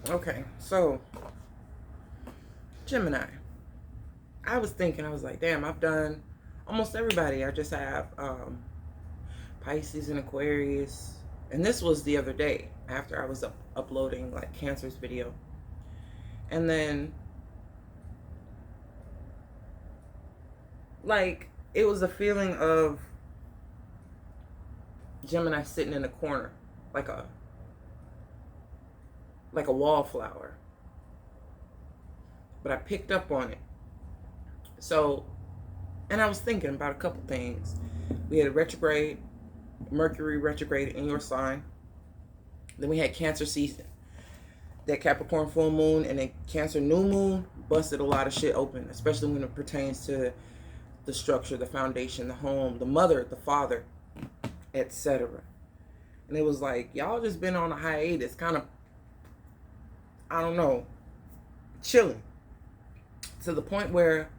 Okay, so Gemini. I was thinking, I was like, damn, I've done almost everybody. I just have Pisces and Aquarius. And this was the other day after I was uploading like Cancer's video. And then, like, it was a feeling of Gemini sitting in a corner, like a wallflower. But I picked up on it. So, and I was thinking about a couple things. We had a retrograde, Mercury retrograde in your sign. Then we had Cancer season. That Capricorn full moon and the Cancer new moon busted a lot of shit open, especially when it pertains to the structure, the foundation, the home, the mother, the father, etc. And it was like, y'all just been on a hiatus, kind of, I don't know, chilling. To the point where,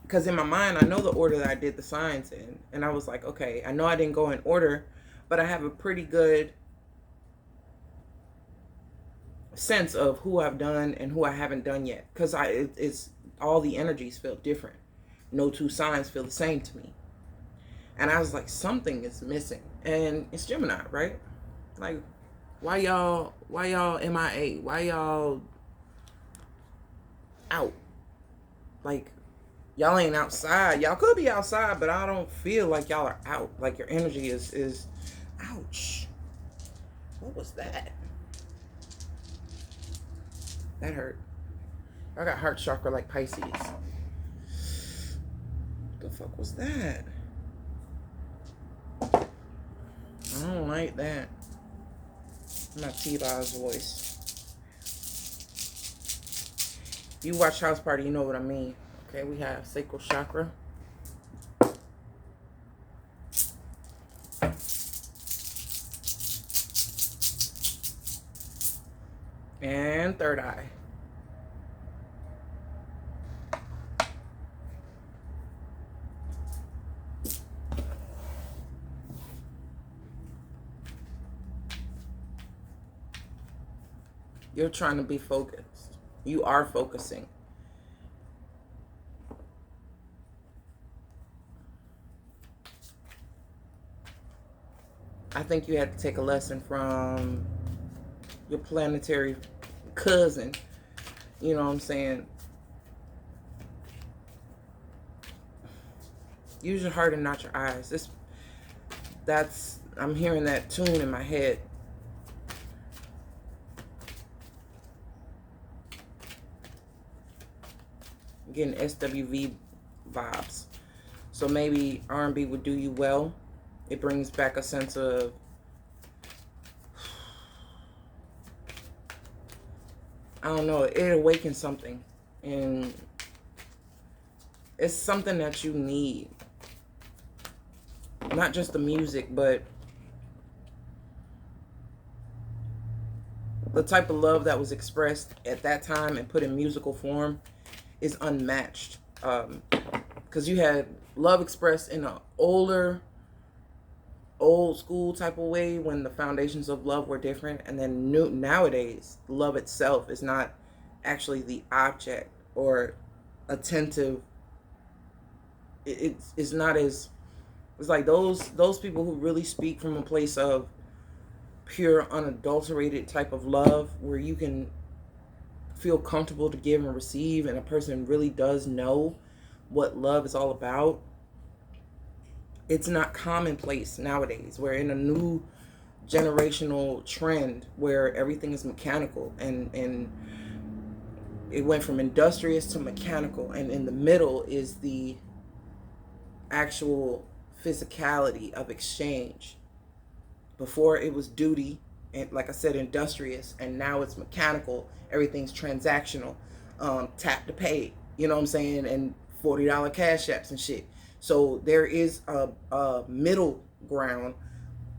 because in my mind, I know the order that I did the signs in. And I was like, okay, I know I didn't go in order, but I have a pretty good sense of who I've done and who I haven't done yet. Because it's all the energies feel different. No two signs feel the same to me. And I was like, something is missing. And it's Gemini, right? Like, why y'all MIA? Why y'all out? Like, y'all ain't outside. Y'all could be outside, but I don't feel like y'all are out. Like, your energy is ouch. What was that? That hurt. I got heart chakra like Pisces. What the fuck was that? I don't like that. Not T-Bow's voice. If you watch House Party, you know what I mean. Okay, we have sacral chakra. And third eye. You're trying to be focused. You are focusing. I think you had to take a lesson from your planetary cousin. You know what I'm saying? Use your heart and not your eyes. I'm hearing that tune in my head. I'm getting SWV vibes. So maybe R&B would do you well. It brings back a sense of I don't know, it awakens something. And it's something that you need. Not just the music, but the type of love that was expressed at that time and put in musical form is unmatched. Because you had love expressed in an old school type of way when the foundations of love were different, and then nowadays love itself is not actually the object or attentive. It's not as, it's like those people who really speak from a place of pure unadulterated type of love where you can feel comfortable to give and receive, and a person really does know what love is all about. It's not commonplace nowadays. We're in a new generational trend where everything is mechanical, and it went from industrious to mechanical, and in the middle is the actual physicality of exchange. Before it was duty, and like I said, industrious, and now it's mechanical. Everything's transactional. Tap to pay, you know what I'm saying, and $40 CashApps and shit. So there is a middle ground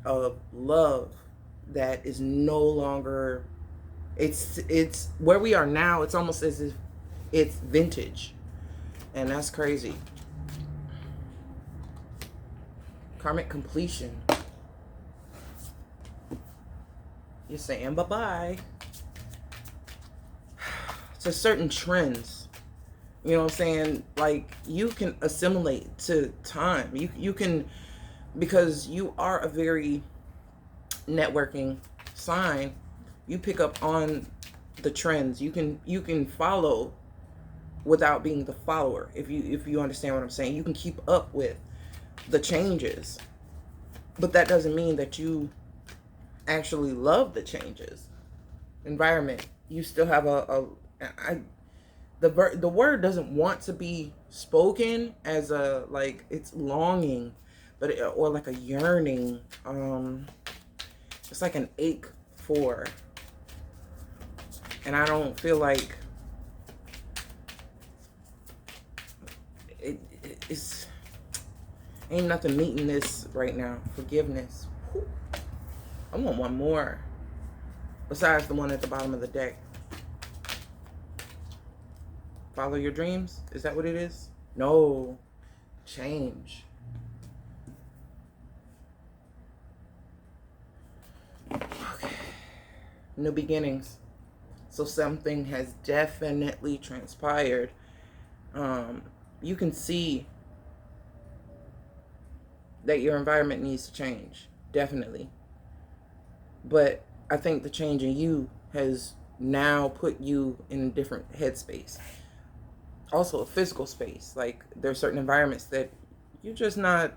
of love that is no longer, it's where we are now. It's almost as if it's vintage, and that's crazy. Karmic completion. You're saying bye-bye. to certain trends. You know what I'm saying? Like, you can assimilate to time. You can, because you are a very networking sign. You pick up on the trends. You can follow without being the follower. If you understand what I'm saying, you can keep up with the changes, but that doesn't mean that you actually love the changes. Environment, you still have the word doesn't want to be spoken as a, like, it's longing, but or like a yearning. It's like an ache for, and I don't feel like it's ain't nothing meeting this right now. Forgiveness. Whew. I want one more besides the one at the bottom of the deck. Follow your dreams? Is that what it is? No. Change. Okay. New beginnings. So something has definitely transpired. You can see that your environment needs to change. Definitely. But I think the change in you has now put you in a different headspace. Also a physical space. Like, there are certain environments that you're just not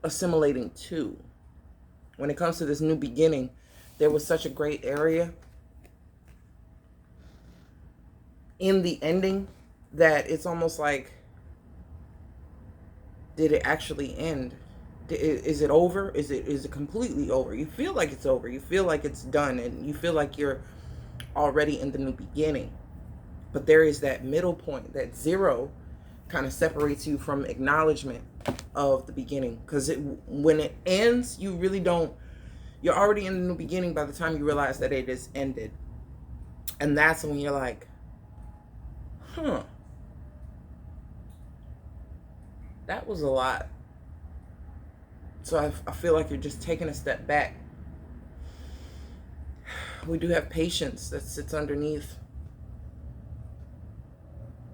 assimilating to. When it comes to this new beginning, there was such a great area in the ending that it's almost like, did it actually end? Is it over? Is it completely over? You feel like it's over. You feel like it's done, and you feel like you're already in the new beginning. But there is that middle point, that zero kind of separates you from acknowledgement of the beginning. Because when it ends, you really don't, you're already in the new beginning by the time you realize that it is ended. And that's when you're like, huh, that was a lot. So I feel like you're just taking a step back. We do have patience that sits underneath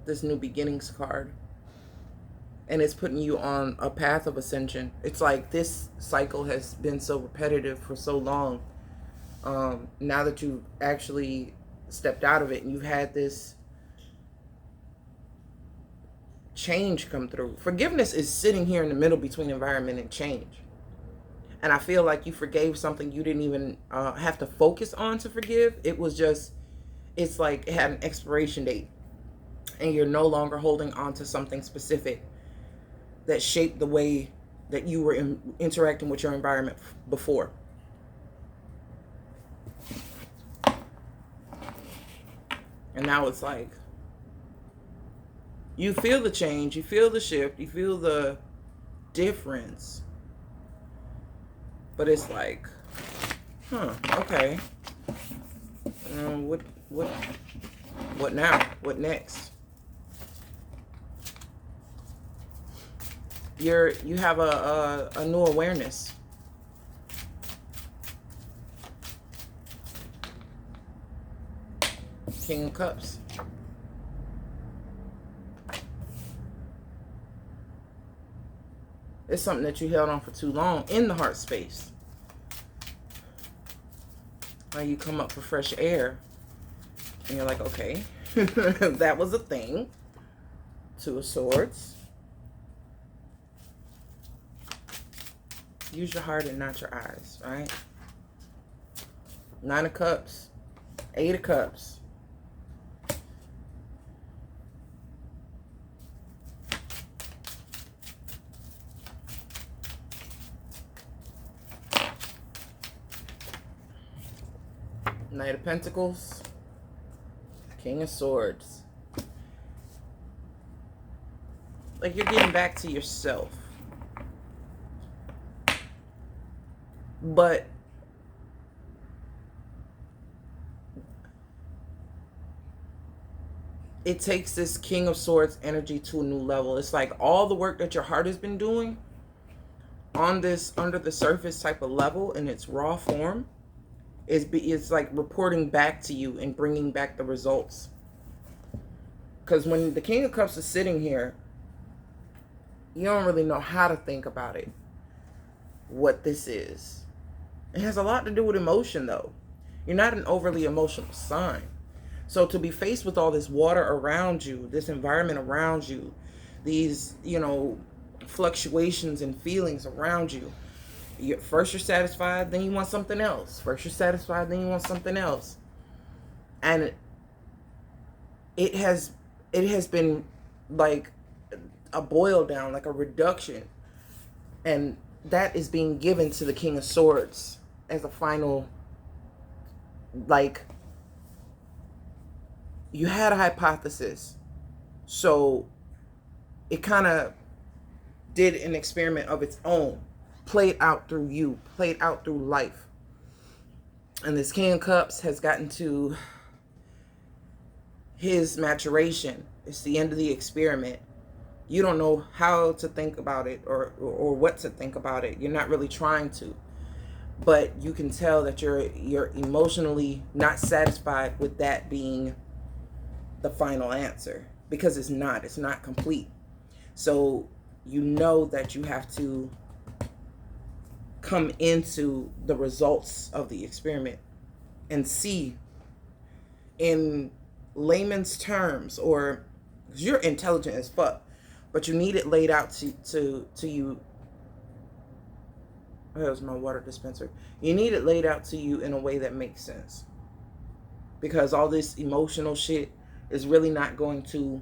this new beginnings card. And it's putting you on a path of ascension. It's like this cycle has been so repetitive for so long. Now that you've actually stepped out of it and you've had this change come through. Forgiveness is sitting here in the middle between environment and change. And I feel like you forgave something you didn't even have to focus on to forgive. It was just, it's like it had an expiration date. And you're no longer holding on to something specific that shaped the way that you were interacting with your environment before. And now it's like, you feel the change, you feel the shift, you feel the difference. But it's like, okay. What now? What next? You have a new awareness. King of Cups. It's something that you held on for too long in the heart space. Now you come up for fresh air and you're like, okay, that was a thing. Two of Swords. Use your heart and not your eyes, right? Nine of Cups. Eight of Cups. Knight of Pentacles. King of Swords. Like, you're getting back to yourself. But it takes this King of Swords energy to a new level. It's like all the work that your heart has been doing on this under the surface type of level in its raw form, It's like reporting back to you and bringing back the results. Because when the King of Cups is sitting here, you don't really know how to think about it, what this is. It has a lot to do with emotion, though. You're not an overly emotional sign. So to be faced with all this water around you, this environment around you, these, fluctuations and feelings around you, first you're satisfied, then you want something else. First you're satisfied, then you want something else. And it has been like a boil down, like a reduction. And that is being given to the King of Swords as a final, like, you had a hypothesis. So it kind of did an experiment of its own, played out through you, played out through life. And this King of Cups has gotten to his maturation. It's the end of the experiment. You don't know how to think about it or what to think about it. You're not really trying to. But you can tell that you're emotionally not satisfied with that being the final answer, because it's not complete. So you know that you have to come into the results of the experiment and see in layman's terms, or because you're intelligent as fuck, but you need it laid out to you. Oh, that was my water dispenser. You need it laid out to you in a way that makes sense, because all this emotional shit is really not going to,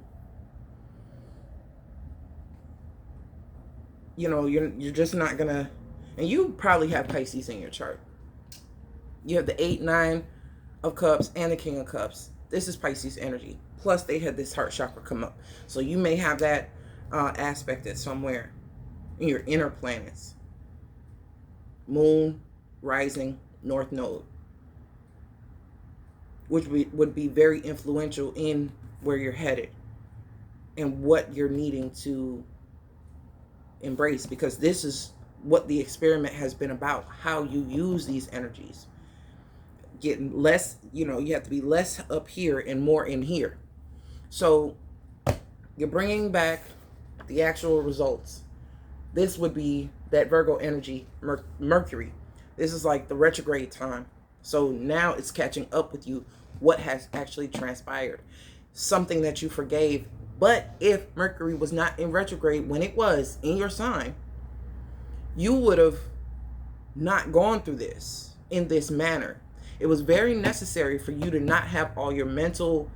you're just not gonna. And you probably have Pisces in your chart. You have the 8, 9 of Cups and the King of Cups. This is Pisces energy. Plus, they had this heart chakra come up. So you may have that aspected somewhere in your inner planets. Moon, rising, North Node. Which would be very influential in where you're headed and what you're needing to embrace. Because this is what the experiment has been about. How you use these energies. Getting less, you have to be less up here and more in here. So you're bringing back the actual results. This would be that Virgo energy, Mercury. This is like the retrograde time. So now it's catching up with you, what has actually transpired. Something that you forgave. But if Mercury was not in retrograde when it was in your sign, you would have not gone through this in this manner. It was very necessary for you to not have all your mental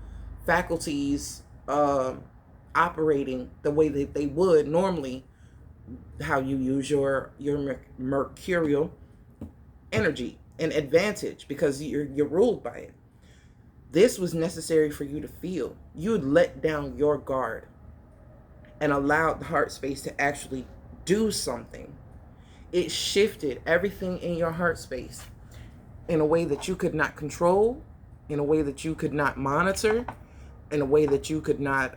faculties operating the way that they would normally, how you use your mercurial energy and advantage, because you're ruled by it. This was necessary for you to feel. You would let down your guard and allowed the heart space to actually do something. It shifted everything in your heart space in a way that you could not control, in a way that you could not monitor, in a way that you could not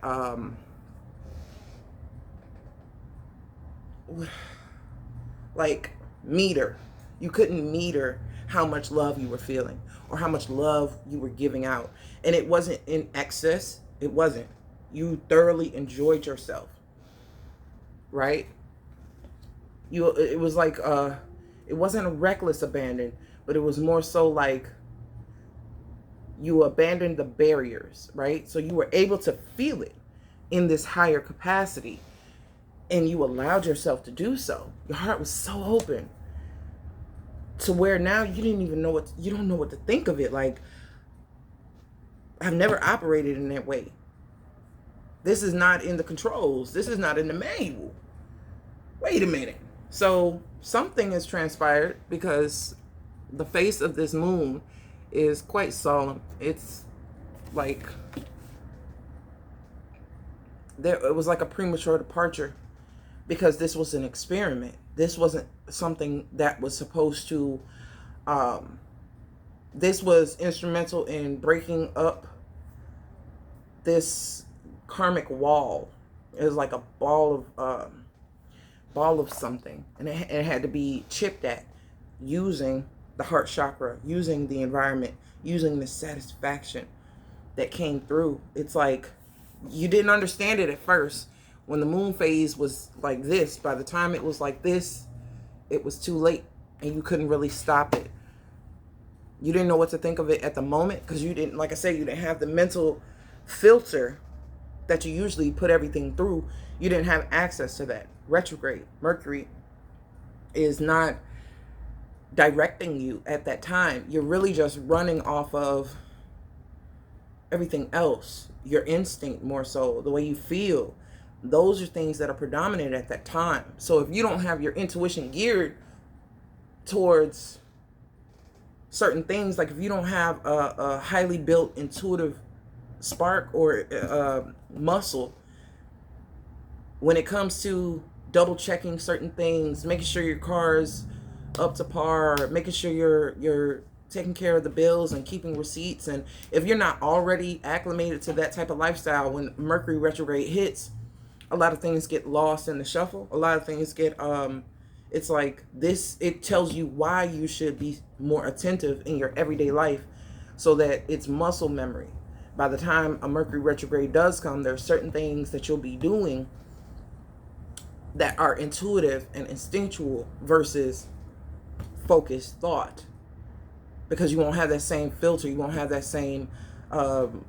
meter. You couldn't meter how much love you were feeling or how much love you were giving out. And it wasn't in excess. It wasn't. You thoroughly enjoyed yourself. Right? It was like it wasn't a reckless abandon, but it was more so like you abandoned the barriers, right? So you were able to feel it in this higher capacity, and you allowed yourself to do so. Your heart was so open to where now you don't know what to think of it. Like, I've never operated in that way. This is not in the controls. This is not in the manual. Wait a minute. So something has transpired, because the face of this moon is quite solemn. It's like it was like a premature departure, because this was an experiment. This wasn't something that was supposed to this was instrumental in breaking up this karmic wall. It was like a ball of something, and it had to be chipped at using the heart chakra, using the environment, using the satisfaction that came through. It's like you didn't understand it at first. When the moon phase was like this, by the time it was like this, it was too late and you couldn't really stop it. You didn't know what to think of it at the moment because you didn't, like I said, you didn't have the mental filter that you usually put everything through. You didn't have access to that. Retrograde Mercury is not directing you at that time. You're really just running off of everything else, your instinct more so, the way you feel. Those are things that are predominant at that time. So if you don't have your intuition geared towards certain things, like if you don't have a highly built intuitive spark or muscle, when it comes to double checking certain things, making sure your car's up to par, making sure you're taking care of the bills and keeping receipts, and if you're not already acclimated to that type of lifestyle, when Mercury retrograde hits, a lot of things get lost in the shuffle. A lot of things get it's like this, it tells you why you should be more attentive in your everyday life so that it's muscle memory. By the time a Mercury retrograde does come, there are certain things that you'll be doing that are intuitive and instinctual versus focused thought, because you won't have that same filter, you won't have that same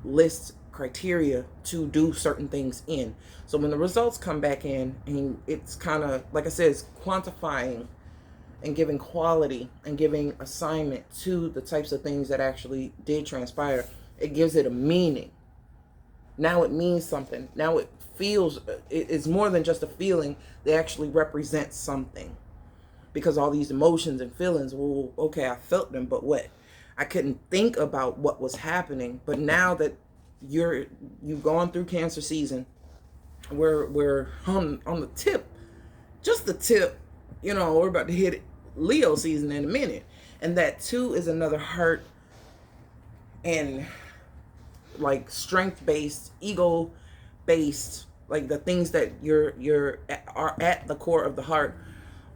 list criteria to do certain things in. So when the results come back in, and it's kind of, like I said, it's quantifying and giving quality and giving assignment to the types of things that actually did transpire. It gives it a meaning. Now it means something. Now it feels, it's more than just a feeling. They actually represent something, because all these emotions and feelings, well, okay, I felt them, but what? I couldn't think about what was happening. But now that you've gone through Cancer season, we're on the tip, just the tip, we're about to hit Leo season in a minute, and that too is another heart and like strength based, ego based, like the things that are at the core of the heart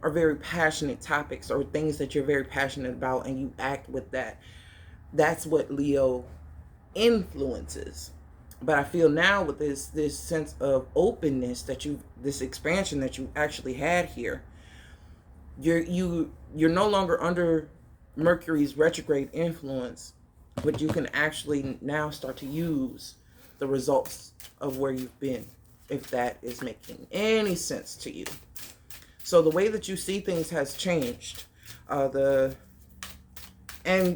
are very passionate topics, or things that you're very passionate about, and you act with that. That's what Leo influences. But I feel now with this sense of openness that this expansion that you actually had here, you're no longer under Mercury's retrograde influence, but you can actually now start to use the results of where you've been, if that is making any sense to you. So the way that you see things has changed. And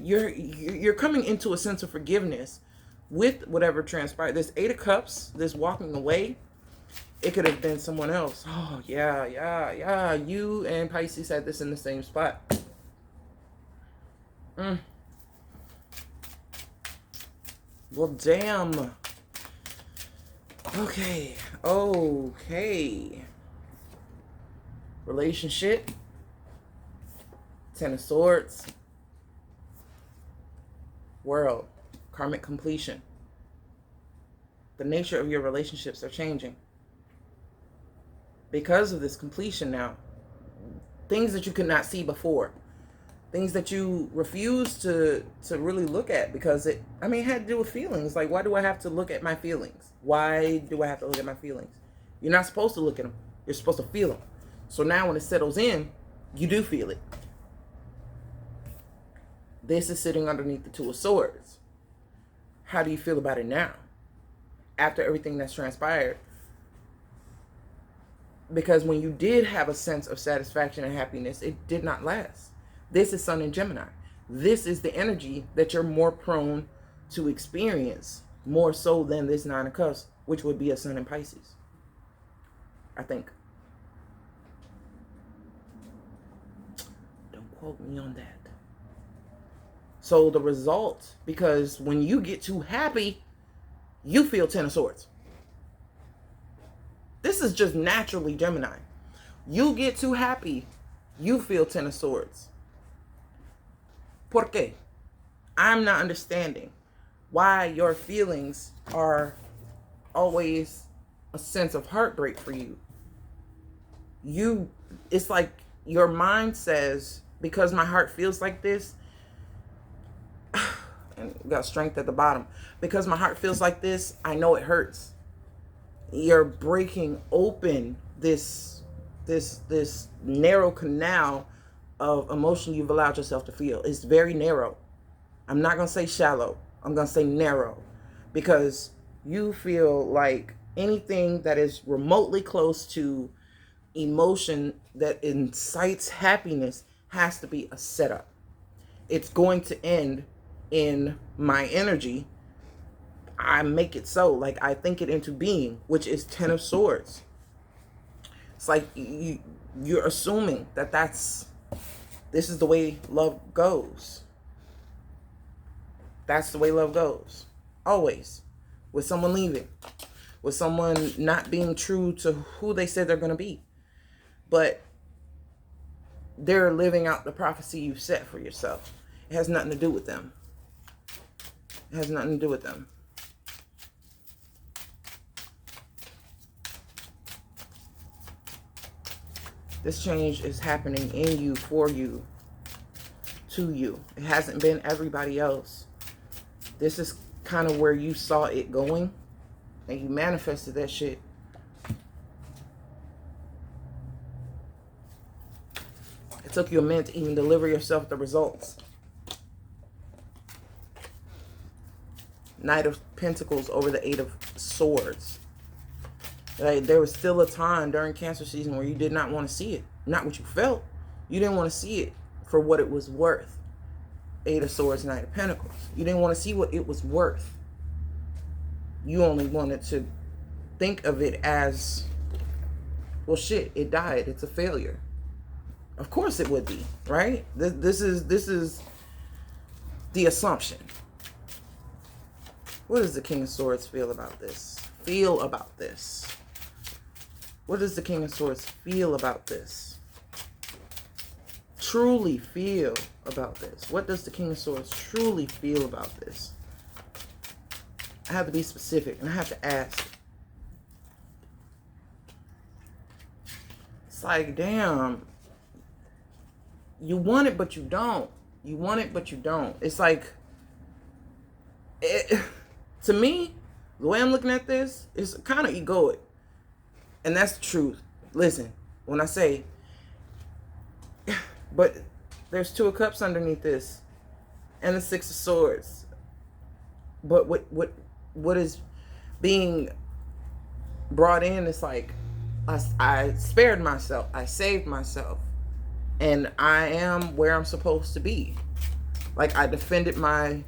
you're coming into a sense of forgiveness with whatever transpired. This 8 of Cups, this walking away, it could have been someone else. Oh, yeah. You and Pisces had this in the same spot. Well, damn. Okay. Relationship. 10 of Swords. World. Karmic completion. The nature of your relationships are changing. Because of this completion now. Things that you could not see before. Things that you refuse to really look at, because it had to do with feelings. Like, why do I have to look at my feelings? Why do I have to look at my feelings? You're not supposed to look at them. You're supposed to feel them. So now when it settles in, you do feel it. This is sitting underneath the 2 of Swords. How do you feel about it now? After everything that's transpired? Because when you did have a sense of satisfaction and happiness, it did not last. This is Sun in Gemini. This is the energy that you're more prone to experience, more so than this 9 of Cups, which would be a Sun in Pisces, I think. Don't quote me on that. So the result, because when you get too happy, you feel 10 of Swords. This is just naturally Gemini. You get too happy, you feel 10 of Swords. ¿Por qué? I'm not understanding why your feelings are always a sense of heartbreak for you. It's like your mind says, because my heart feels like this, and we got strength at the bottom. Because my heart feels like this, I know it hurts. You're breaking open this narrow canal of emotion you've allowed yourself to feel. It's very narrow. I'm not going to say shallow. I'm going to say narrow. Because you feel like anything that is remotely close to emotion that incites happiness has to be a setup. It's going to end in my energy. I make it so. Like, I think it into being, which is Ten of Swords. It's like you're assuming that this is the way love goes. That's the way love goes. Always. With someone leaving. With someone not being true to who they said they're going to be. But they're living out the prophecy you've set for yourself. It has nothing to do with them. It has nothing to do with them. This change is happening in you, for you, to you. It hasn't been everybody else. This is kind of where you saw it going, and you manifested that shit. It took you a minute to even deliver yourself the results. Knight of Pentacles over the Eight of Swords. Like, there was still a time during Cancer season where you did not want to see it. Not what you felt. You didn't want to see it for what it was worth. Eight of Swords, Knight of Pentacles. You didn't want to see what it was worth. You only wanted to think of it as, well, shit, it died. It's a failure. Of course it would be, right? This is the assumption. What does the King of Swords feel about this? What does the King of Swords feel about this? Truly feel about this. What does the King of Swords truly feel about this? I have to be specific, and I have to ask. It's like, damn, you want it, but you don't. You want it, but you don't. It's like, to me, the way I'm looking at this is kind of egoic. And that's the truth. Listen, when I say, but there's Two of Cups underneath this, and the Six of Swords. But what is being brought in is like, I spared myself, I saved myself, and I am where I'm supposed to be. Like, I defended my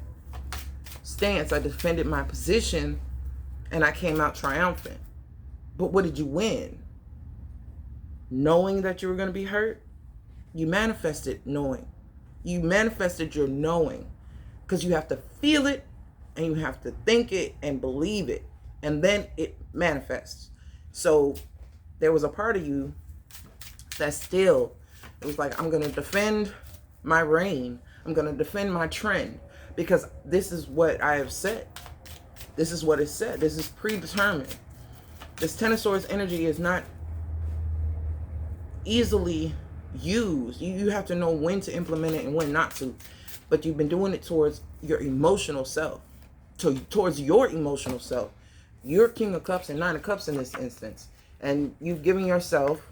stance, I defended my position, and I came out triumphant. But what did you win? Knowing that you were going to be hurt? You manifested knowing. You manifested your knowing. Because you have to feel it, and you have to think it and believe it. And then it manifests. So there was a part of you that still, it was like, I'm going to defend my reign. I'm going to defend my trend. Because this is what I have said. This is what is said. This is predetermined. This Ten of Swords energy is not easily used. You have to know when to implement it and when not to. But you've been doing it towards your emotional self. Towards your emotional self. You're King of Cups and Nine of Cups in this instance. And you've given yourself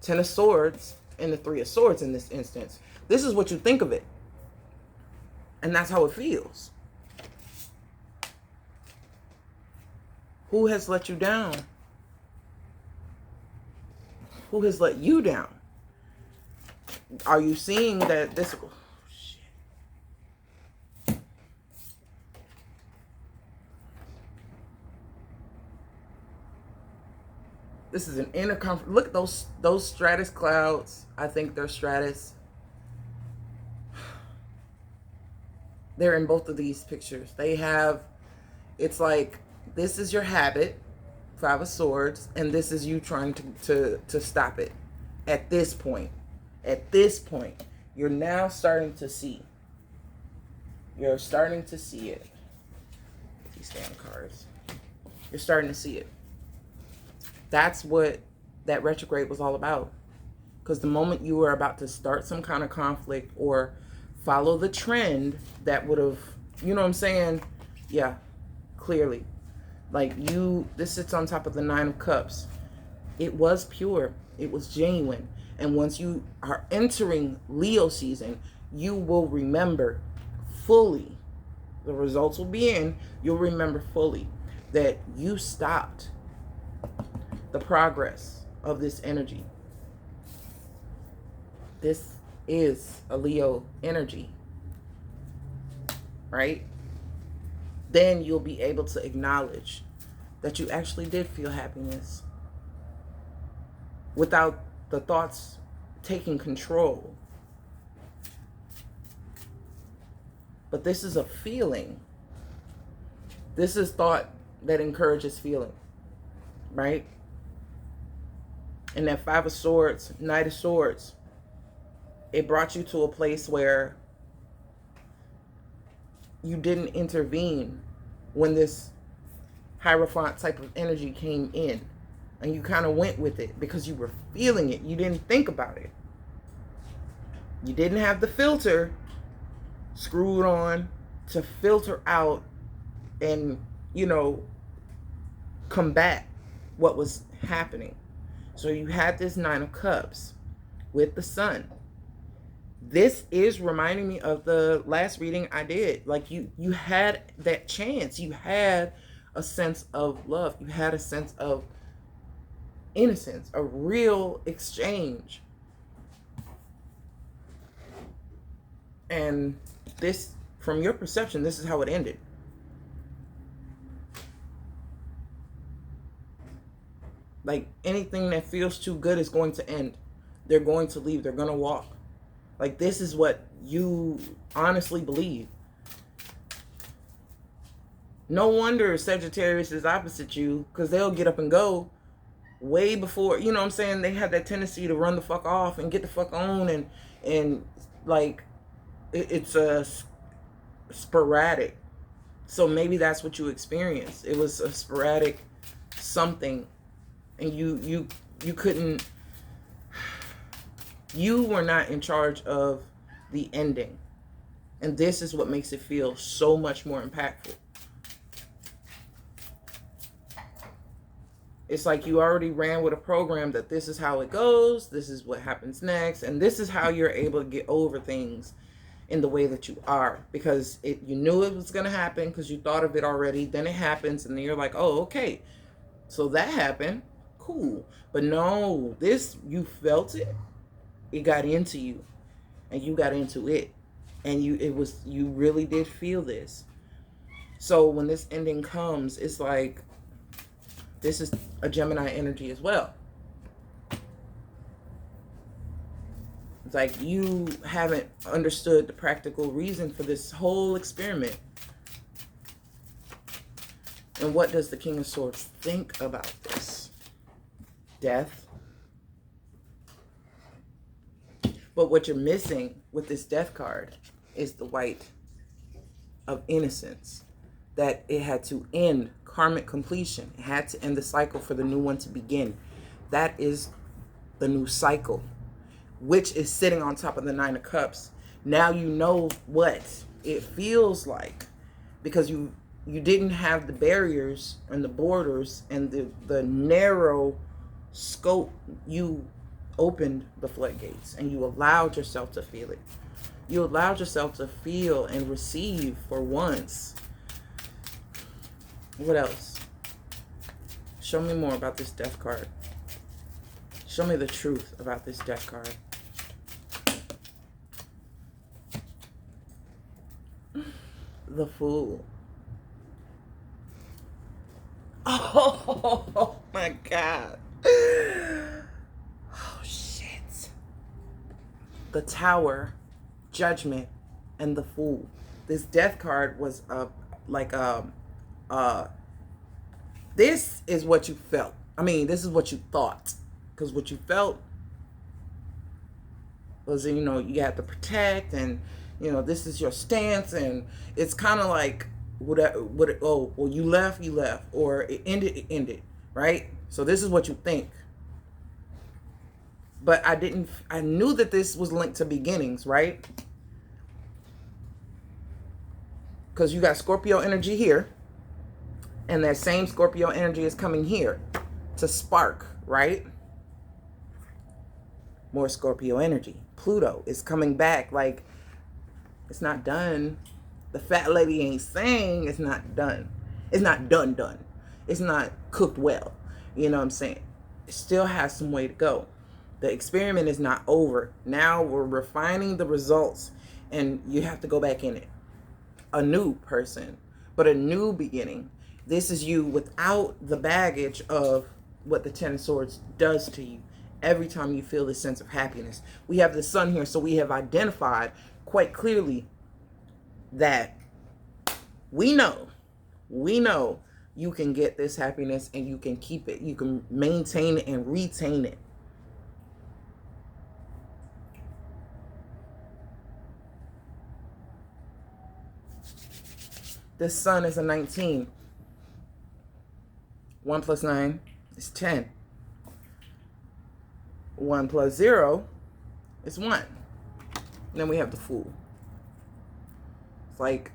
Ten of Swords and the Three of Swords in this instance. This is what you think of it. And that's how it feels. Who has let you down? Who has let you down? Are you seeing that this... Oh, shit. This is an inner comfort. Look at those stratus clouds. I think they're stratus. They're in both of these pictures. They have... It's like... This is your habit, Five of Swords, and this is you trying to stop it. At this point, you're now starting to see. You're starting to see it. These damn cards. You're starting to see it. That's what that retrograde was all about. Because the moment you were about to start some kind of conflict or follow the trend that would have you know what I'm saying? Yeah, clearly. Like this sits on top of the Nine of Cups. It was pure. It was genuine. And once you are entering Leo season, you will remember fully. The results will be in. You'll remember fully that you stopped the progress of this energy. This is a Leo energy, right? Then you'll be able to acknowledge that you actually did feel happiness without the thoughts taking control. But this is a feeling. This is thought that encourages feeling, right? And that Five of Swords, Knight of Swords, it brought you to a place where you didn't intervene when this Hierophant type of energy came in. And you kind of went with it because you were feeling it. You didn't think about it. You didn't have the filter screwed on to filter out and, combat what was happening. So you had this Nine of Cups with the Sun. This is reminding me of the last reading I did. Like you had that chance. You had a sense of love. You had a sense of innocence, a real exchange. And this, from your perception, this is how it ended. Like anything that feels too good is going to end. They're going to leave. They're going to walk. Like this is what you honestly believe. No wonder Sagittarius is opposite you, because they'll get up and go way before, you know what I'm saying? They have that tendency to run the fuck off and get the fuck on, and like it's a sporadic. So maybe that's what you experienced. It was a sporadic something, and you couldn't, you were not in charge of the ending. And this is what makes it feel so much more impactful. It's like you already ran with a program that this is how it goes, this is what happens next, and this is how you're able to get over things in the way that you are. Because you knew it was going to happen because you thought of it already. Then it happens, and then you're like, oh, okay. So that happened. Cool. But no, this, you felt it. It got into you, and you got into it. And you really did feel this. So when this ending comes, it's like, this is a Gemini energy as well. It's like you haven't understood the practical reason for this whole experiment. And what does the King of Swords think about this? Death. But what you're missing with this Death card is the White of Innocence. That it had to end karmic completion. It had to end the cycle for the new one to begin. That is the new cycle, which is sitting on top of the Nine of Cups. Now you know what it feels like, because you didn't have the barriers and the borders and the narrow scope. You opened the floodgates and you allowed yourself to feel it. You allowed yourself to feel and receive for once. What else? Show me more about this Death card. Show me the truth about this Death card. The Fool. Oh my God. Oh shit. The Tower, Judgment, and the Fool. This Death card was this is what you felt. I mean, this is what you thought. Because what you felt was, you had to protect, and, this is your stance, and it's kind of like, you left, or it ended, right? So this is what you think. But I knew that this was linked to beginnings, right? because you got Scorpio energy here, and that same Scorpio energy is coming here to spark, right? More Scorpio energy. Pluto is coming back. Like, it's not done. The fat lady ain't saying it's not done. It's not done. It's not cooked well. You know what I'm saying? It still has some way to go. The experiment is not over. Now we're refining the results, and you have to go back in it. A new person, but a new beginning. This is you without the baggage of what the Ten of Swords does to you every time you feel this sense of happiness. We have the sun here, so we have identified quite clearly that we know you can get this happiness and you can keep it. You can maintain it and retain it. This sun is a 19. 1 plus 9 is 10. 1 plus 0 is 1. And then we have the Fool. It's like,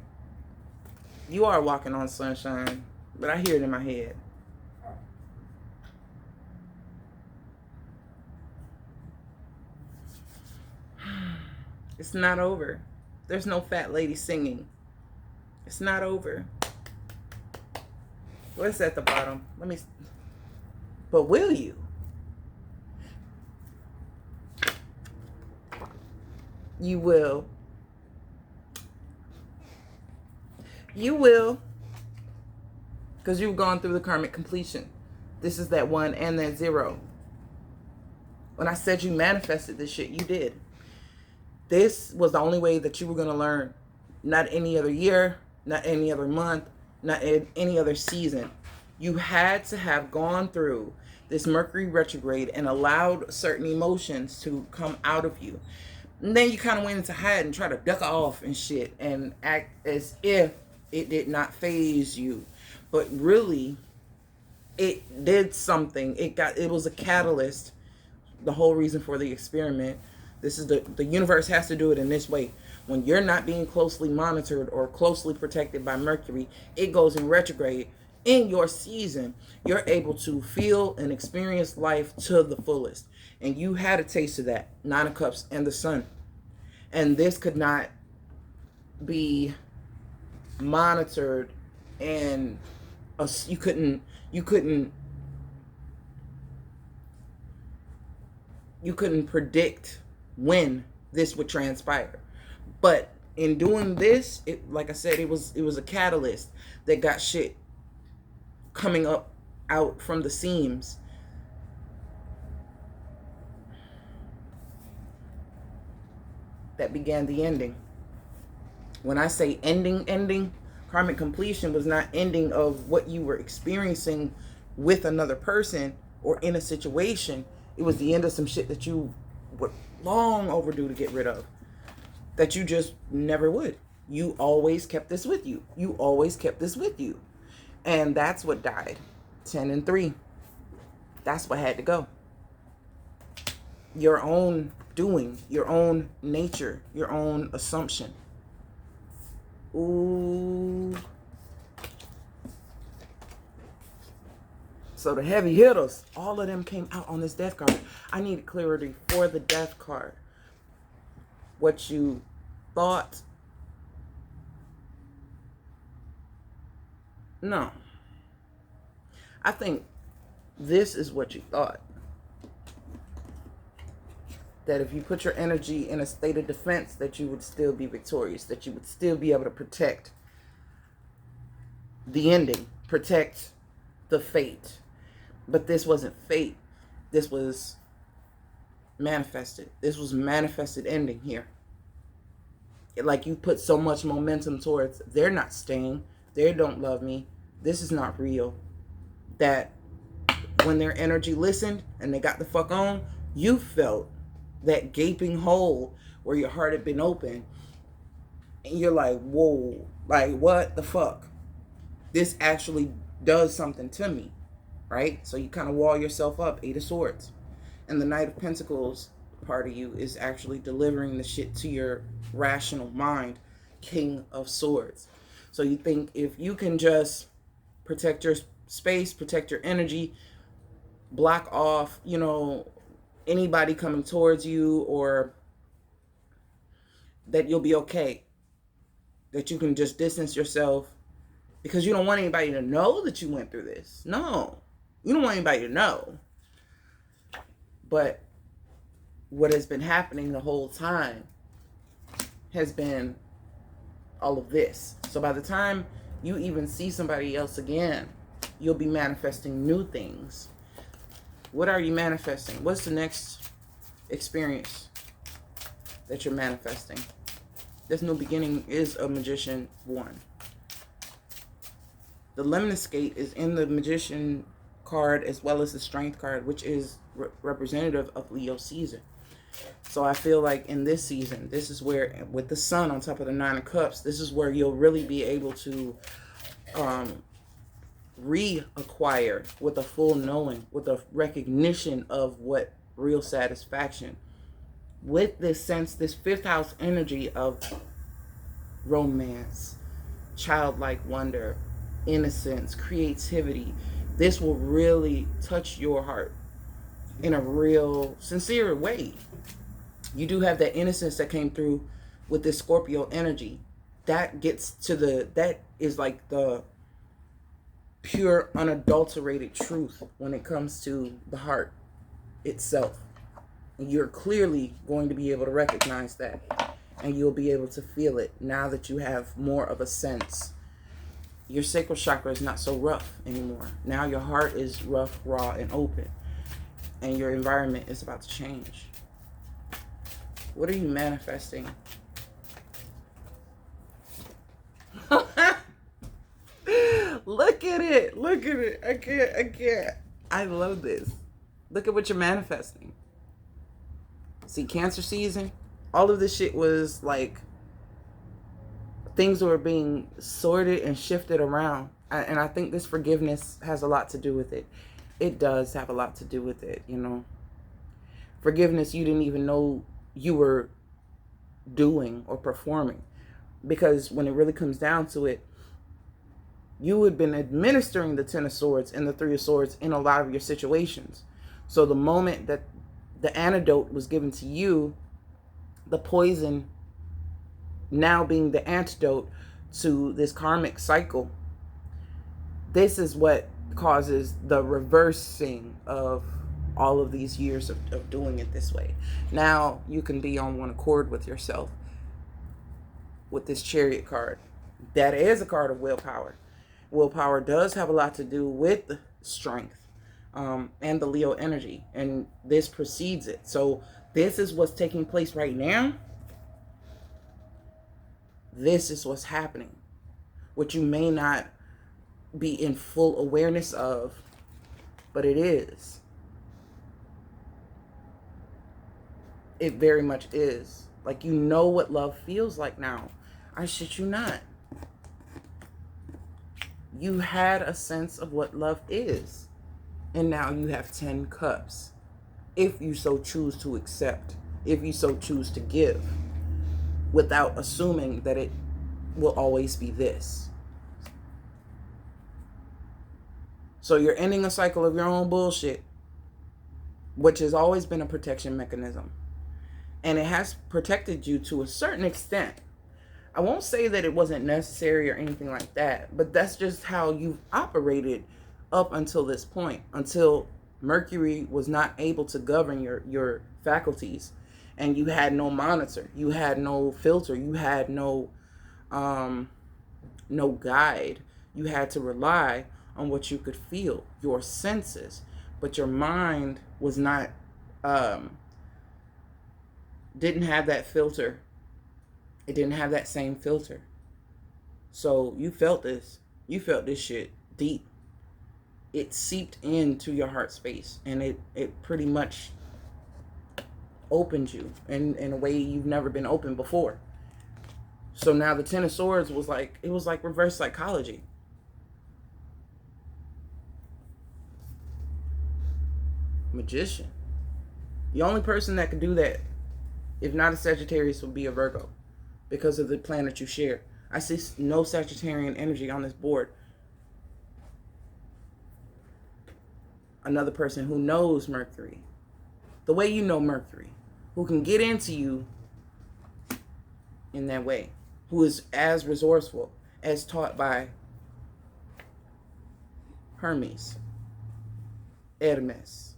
you are walking on sunshine, but I hear it in my head. It's not over. There's no fat lady singing. It's not over. What's at the bottom? But will you? You will. You will. Because you've gone through the karmic completion. This is that 1 and that 0. When I said you manifested this shit, you did. This was the only way that you were going to learn. Not any other year, not any other month, not any other season. You had to have gone through this Mercury retrograde and allowed certain emotions to come out of you. And then you kind of went into hide and tried to duck off and shit and act as if it did not faze you. But really, it did something. It was a catalyst. The whole reason for the experiment. This is the universe has to do it in this way. When you're not being closely monitored or closely protected by Mercury, it goes in retrograde. In your season, you're able to feel and experience life to the fullest. And you had a taste of that. 9 of Cups and the Sun. And this could not be monitored, and you couldn't predict when this would transpire. But in doing this, like I said, it was a catalyst that got shit coming up out from the seams. That began the ending. When I say ending, karmic completion was not ending of what you were experiencing with another person or in a situation. It was the end of some shit that you were long overdue to get rid of. That you just never would. You always kept this with you. You always kept this with you. And that's what died. 10 and 3. That's what had to go. Your own doing, your own nature, your own assumption. Ooh. So the heavy hitters, all of them came out on this death card. I needed clarity for the death card. What you thought. No. I think this is what you thought. That if you put your energy in a state of defense, that you would still be victorious, that you would still be able to protect the ending, protect the fate. But this wasn't fate. This was manifested. This was manifested ending here. Like you put so much momentum towards, they're not staying, they don't love me, this is not real. That when their energy listened and they got the fuck on, you felt that gaping hole where your heart had been open, and you're like, whoa, like what the fuck? This actually does something to me, right? So you kind of wall yourself up. 8 of Swords. And the Knight of Pentacles part of you is actually delivering the shit to your rational mind. King of Swords. So you think if you can just protect your space, protect your energy, block off, anybody coming towards you, or that you'll be okay, that you can just distance yourself because you don't want anybody to know that you went through this. No, you don't want anybody to know. But what has been happening the whole time has been all of this. So by the time you even see somebody else again, you'll be manifesting new things. What are you manifesting? What's the next experience that you're manifesting? This new beginning is a Magician 1. The Lemniscate is in the Magician card as well as the Strength card, which is representative of Leo season. So I feel like in this season, this is where, with the Sun on top of the 9 of Cups, this is where you'll really be able to reacquire with a full knowing, with a recognition of what real satisfaction, with this sense, this 5th house energy of romance, childlike wonder, innocence, creativity. This will really touch your heart in a real sincere way. You do have that innocence that came through with this Scorpio energy. That gets to that is like the pure, unadulterated truth when it comes to the heart itself. And you're clearly going to be able to recognize that. And you'll be able to feel it now that you have more of a sense. Your sacral chakra is not so rough anymore. Now your heart is rough, raw, and open. And your environment is about to change. What are you manifesting? Look at it. Look at it. I can't. I love this. Look at what you're manifesting. See, Cancer season, all of this shit was like things were being sorted and shifted around. And I think this forgiveness has a lot to do with it. It does have a lot to do with it, Forgiveness you didn't even know you were doing or performing. Because when it really comes down to it, you had been administering the 10 of Swords and the 3 of Swords in a lot of your situations. So the moment that the antidote was given to you, the poison now being the antidote to this karmic cycle, this is what causes the reversing of all of these years of doing it this way. Now you can be on one accord with yourself with this Chariot card. That is a card of willpower. Willpower does have a lot to do with strength and the Leo energy, and this precedes it. So this is what's taking place right now. This is what's happening, which you may not be in full awareness of, but it is. It very much is. Like, you know what love feels like now. I shit you not. You had a sense of what love is. And now you have 10 cups. If you so choose to accept. If you so choose to give. Without assuming that it will always be this. So you're ending a cycle of your own bullshit, which has always been a protection mechanism. And it has protected you to a certain extent. I won't say that it wasn't necessary or anything like that, but that's just how you've operated up until this point, until Mercury was not able to govern your faculties, and you had no monitor, you had no filter, you had no guide. You had to rely on what you could feel, your senses, but your mind was not, didn't have that filter. It didn't have that same filter. So you felt this shit deep. It seeped into your heart space, and it pretty much opened you in a way you've never been opened before. So now the 10 of Swords was like reverse psychology. Magician. The only person that could do that, if not a Sagittarius, would be a Virgo, because of the planet you share. I see no Sagittarian energy on this board. Another person who knows Mercury, the way you know Mercury, who can get into you in that way, who is as resourceful as taught by Hermes, Hermes,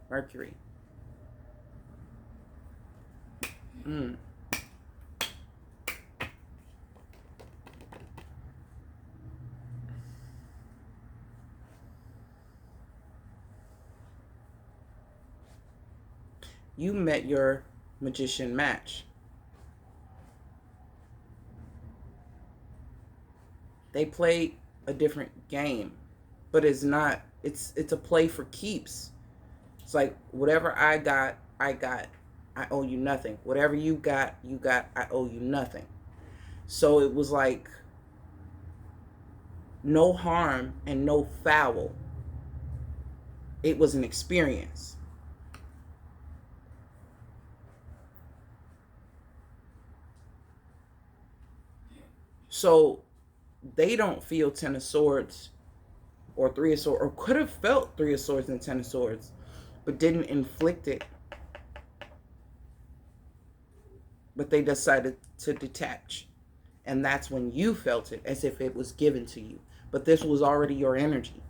Mercury. You met your magician match. They played a different game, but it's not, it's a play for keeps. It's like, whatever I got, I owe you nothing. Whatever you got, I owe you nothing. So it was like no harm and no foul. It was an experience. So they don't feel Ten of Swords or Three of Swords, or could have felt Three of Swords and Ten of Swords, but didn't inflict it. But they decided to detach. And that's when you felt it, as if it was given to you. But this was already your energy.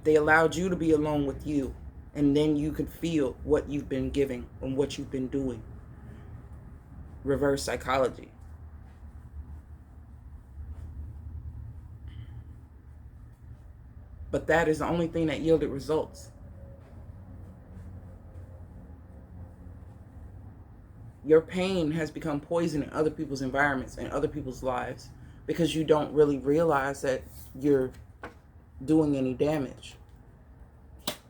They allowed you to be alone with you, and then you could feel what you've been giving and what you've been doing. Reverse psychology. But that is the only thing that yielded results. Your pain has become poison in other people's environments and other people's lives because you don't really realize that you're doing any damage.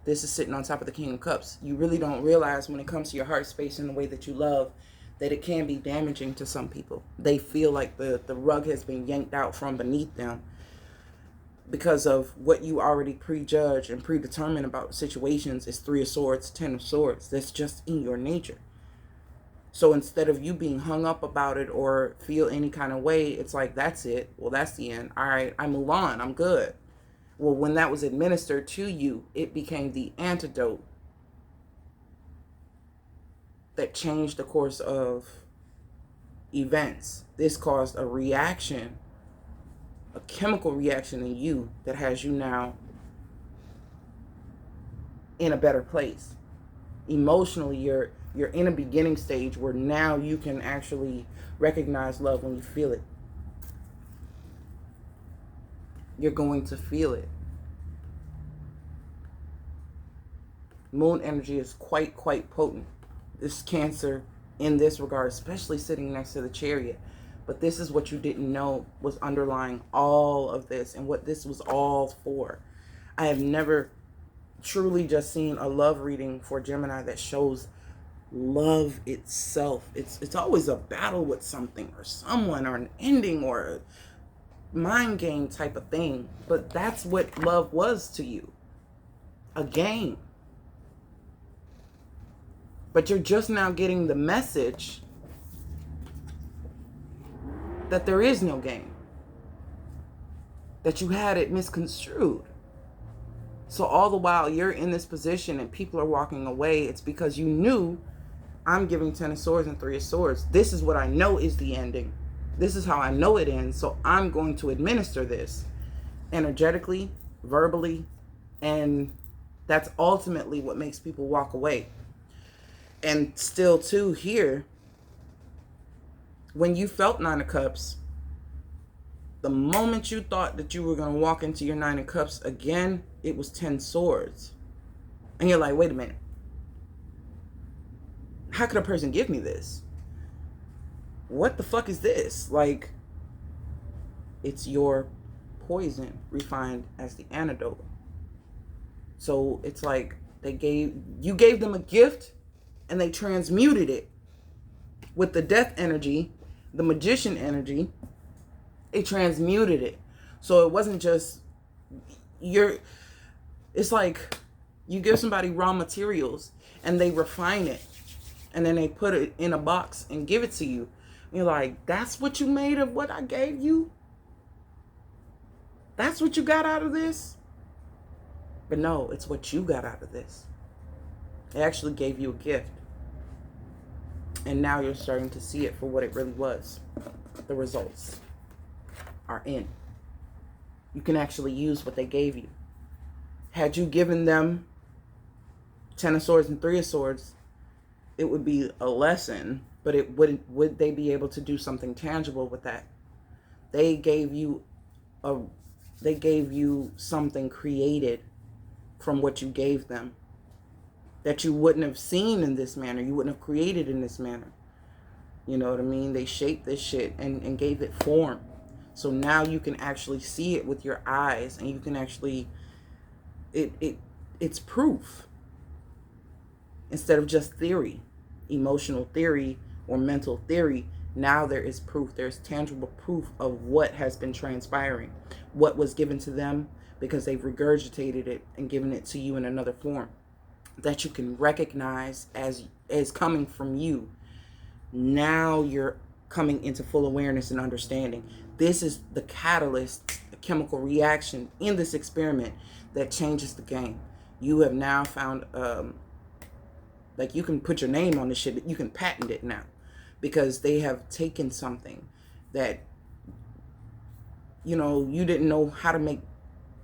This is sitting on top of the King of Cups. You really don't realize when it comes to your heart space and the way that you love that it can be damaging to some people. They feel like the rug has been yanked out from beneath them because of what you already prejudge and predetermine about situations is Three of Swords, Ten of Swords. That's just in your nature. So instead of you being hung up about it or feel any kind of way, it's like, that's it. Well, that's the end. All right, I move on. I'm good. Well, when that was administered to you, it became the antidote that changed the course of events. This caused a reaction, a chemical reaction in you that has you now in a better place. Emotionally, you're in a beginning stage where now you can actually recognize love when you feel it. You're going to feel it. Moon energy is quite potent. This Cancer in this regard, especially sitting next to the Chariot. But this is what you didn't know was underlying all of this and what this was all for. I have never truly just seen a love reading for Gemini that shows love itself. It's always a battle with something or someone or an ending or a mind game type of thing. But that's what love was to you. A game. But you're just now getting the message that there is no game. That you had it misconstrued. So all the while you're in this position and people are walking away, it's because you knew, I'm giving Ten of Swords and Three of Swords. This is what I know is the ending. This is how I know it ends. So I'm going to administer this energetically, verbally, and that's ultimately what makes people walk away. And still too here, when you felt Nine of Cups, the moment you thought that you were going to walk into your Nine of Cups again, it was 10 Swords. And you're like, wait a minute. How could a person give me this? What the fuck is this? Like, it's your poison refined as the antidote. So it's like you gave them a gift and they transmuted it with the death energy, the magician energy. They transmuted it. So it wasn't just it's like you give somebody raw materials and they refine it and then they put it in a box and give it to you. You're like, that's what you made of what I gave you? That's what you got out of this? But no, it's what you got out of this. It actually gave you a gift. And now you're starting to see it for what it really was. The results are in. You can actually use what they gave you. Had you given them 10 of Swords and 3 of Swords, it would be a lesson, but it wouldn't. Would they be able to do something tangible with that? They gave you something created from what you gave them that you wouldn't have seen in this manner. You wouldn't have created in this manner. You know what I mean? They shaped this shit and gave it form. So now you can actually see it with your eyes, and you can actually, it's proof instead of just theory, emotional theory or mental theory. Now there is proof. There's tangible proof of what has been transpiring, what was given to them, because they've regurgitated it and given it to you in another form that you can recognize as coming from you. Now you're coming into full awareness and understanding. This is the catalyst, the chemical reaction in this experiment that changes the game. You have now found, like, you can put your name on this shit, but you can patent it now, because they have taken something that, you know, you didn't know how to make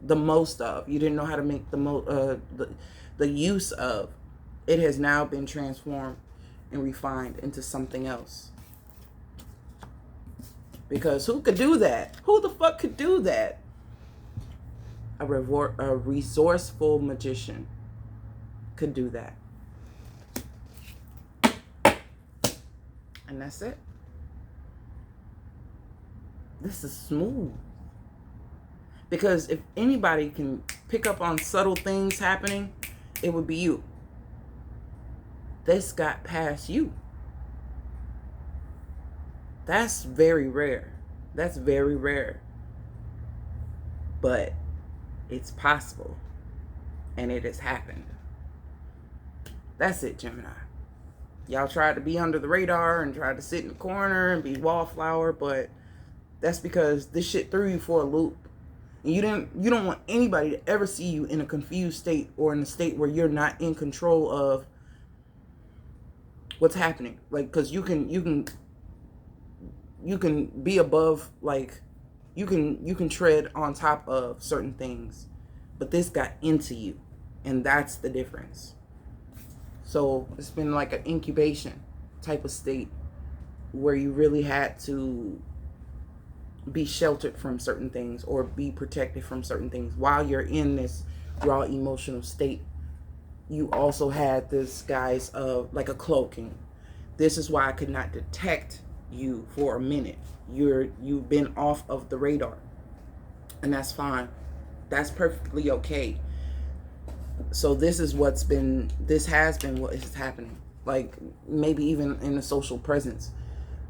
the most of. You didn't know how to make the use of. It has now been transformed and refined into something else. Because who could do that? Who the fuck could do that? A resourceful magician could do that. And that's it. This is smooth. Because if anybody can pick up on subtle things happening, it would be you. This got past you. That's very rare. That's very rare. But it's possible. And it has happened. That's it, Gemini. Y'all tried to be under the radar and tried to sit in the corner and be wallflower, but that's because this shit threw you for a loop. And you don't want anybody to ever see you in a confused state or in a state where you're not in control of what's happening. Like, because you can be above, like, you can tread on top of certain things, but this got into you, and that's the difference. So it's been like an incubation type of state where you really had to be sheltered from certain things or be protected from certain things while you're in this raw emotional state. You also had this guise of like a cloaking. This is why I could not detect you for a minute. You've been off of the radar, and that's fine. That's perfectly okay. So this has been what is happening. Like, maybe even in the social presence,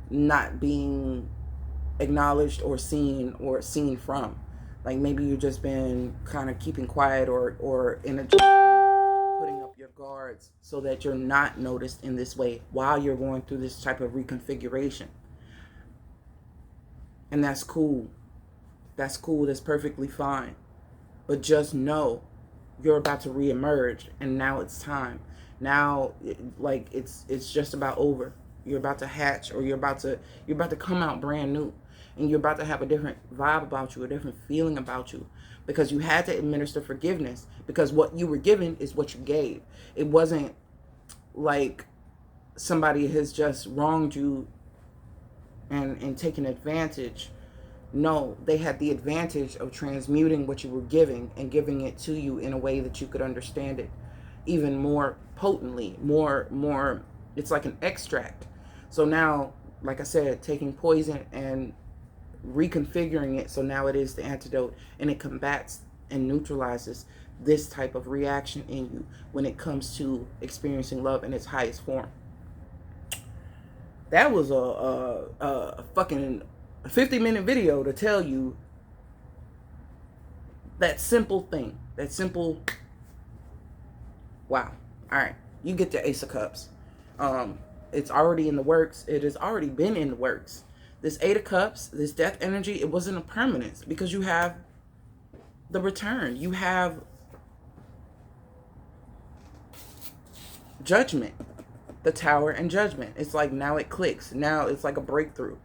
not being acknowledged or seen from. Like, maybe you've just been kind of keeping quiet or putting up your guards so that you're not noticed in this way while you're going through this type of reconfiguration. And that's cool. That's cool. That's perfectly fine. But just know you're about to reemerge, and now it's time. Now, like, it's just about over. You're about to hatch, or you're about to come out brand new, and you're about to have a different vibe about you, a different feeling about you, because you had to administer forgiveness, because what you were given is what you gave. It wasn't like somebody has just wronged you and taken advantage. No, they had the advantage of transmuting what you were giving and giving it to you in a way that you could understand it even more potently, more, it's like an extract. So now, like I said, taking poison and reconfiguring it so now it is the antidote, and it combats and neutralizes this type of reaction in you when it comes to experiencing love in its highest form. That was a fucking 50-minute video to tell you that simple thing. That simple. Wow. All right. You get the Ace of Cups. It's already in the works. It has already been in the works. This Eight of Cups, this death energy, it wasn't a permanence because you have the return. You have judgment, the Tower and judgment. It's like now it clicks. Now it's like a breakthrough.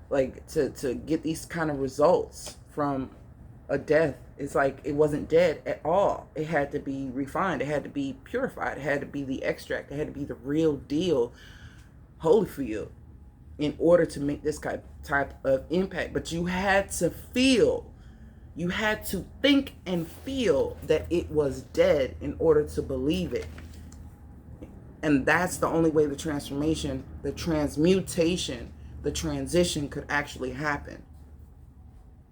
Like to get these kind of results from a death, it's like it wasn't dead at all. It had to be refined. It had to be purified. It had to be the extract. It had to be the real deal, Holyfield, in order to make this type of impact. But you had to feel, you had to think and feel that it was dead in order to believe it. And that's the only way the transformation, the transmutation, the transition could actually happen.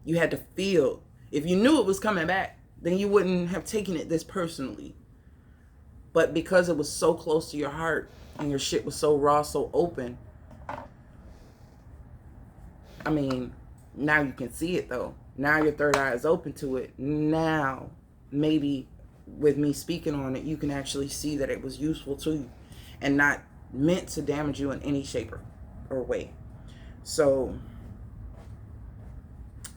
You had to feel. If you knew it was coming back, then you wouldn't have taken it this personally. But because it was so close to your heart and your shit was so raw, so open, I mean, now you can see it though. Now your third eye is open to it. Now, maybe with me speaking on it, you can actually see that it was useful to you and not meant to damage you in any shape or way. So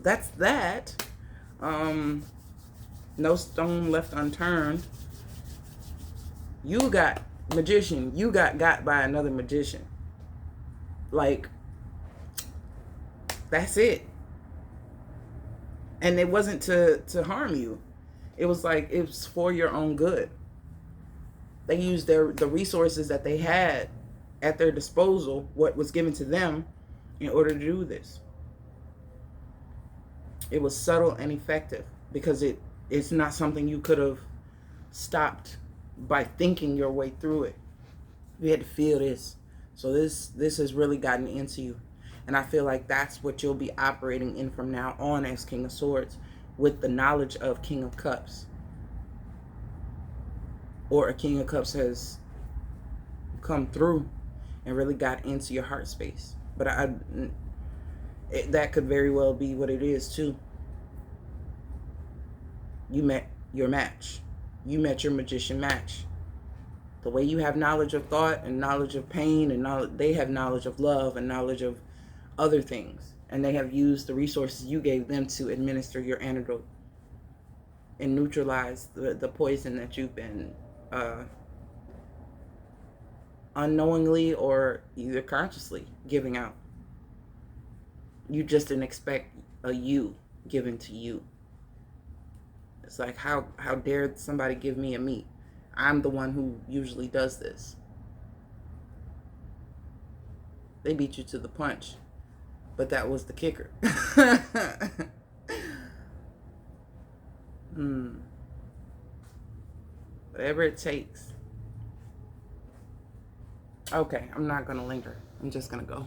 that's that. No stone left unturned. You got magician. You got by another magician. Like, that's it. And it wasn't to harm you. It was like, it was for your own good. They used the resources that they had at their disposal, what was given to them, in order to do this. It was subtle and effective because it's not something you could have stopped by thinking your way through it. You had to feel this. So this has really gotten into you. And I feel like that's what you'll be operating in from now on as King of Swords, with the knowledge of King of Cups. Or a King of Cups has come through and really got into your heart space. But that could very well be what it is too. You met your match. You met your magician match. The way you have knowledge of thought and knowledge of pain and knowledge, they have knowledge of love and knowledge of other things. And they have used the resources you gave them to administer your antidote and neutralize the poison that you've been unknowingly or either consciously giving out. You just didn't expect a you given to you. It's like, how dare somebody give me a me? I'm the one who usually does this. They beat you to the punch. But that was the kicker. Whatever it takes. Okay, I'm not going to linger. I'm just going to go.